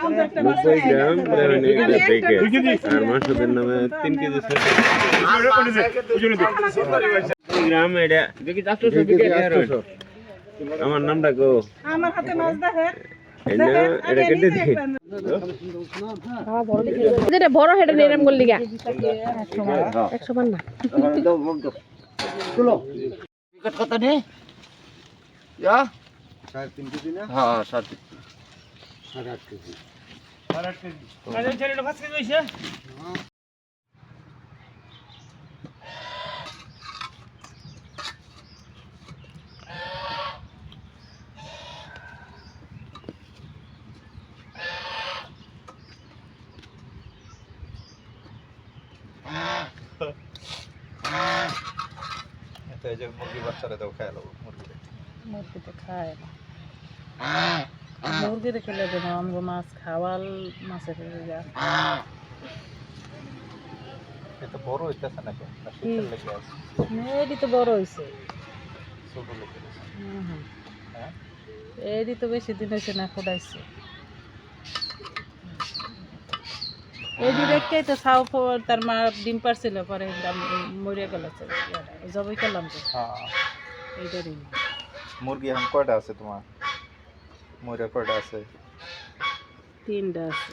90 গ্রাম brownie একটা packet আর মাংসের নামে 3 কেজি গ্রাম এটা আমার নামটা কো আমার হাতে মাছ দেখে এটা কেটে দিই যেটা বড় হেডে নিরাম করলি গা 100 মান না চলো টিকিট কত নে ইয়া 3.5 কেজি না হ্যাঁ 7.5 কেজি 8 কেজি আরে ছেলেটা 5 কেজি হইছে তো এই যে মুরগি বাচ্চারা দাও খায় লও মুরগি তো খায় না মুরগিতে খেলে দেবো আমগো মাছ খাওয়াল মাছের যা এটা বড় হইতাছে না কেন না শীতের লেগে আছে এডি তো বড় হয়েছে ছোট লেগে আছে হ্যাঁ এডি তো বেশি দিন হয়েছে না ফুটাইছে এডি দেখতেই তো ছাও তার মা ডিম পারছিল পরে মরে গেল জবাই করলাম তো হ্যাঁ এইটারই মুরগি এখন কয়টা আছে তোমার ময়রা কয়টা আছে 3টা আছে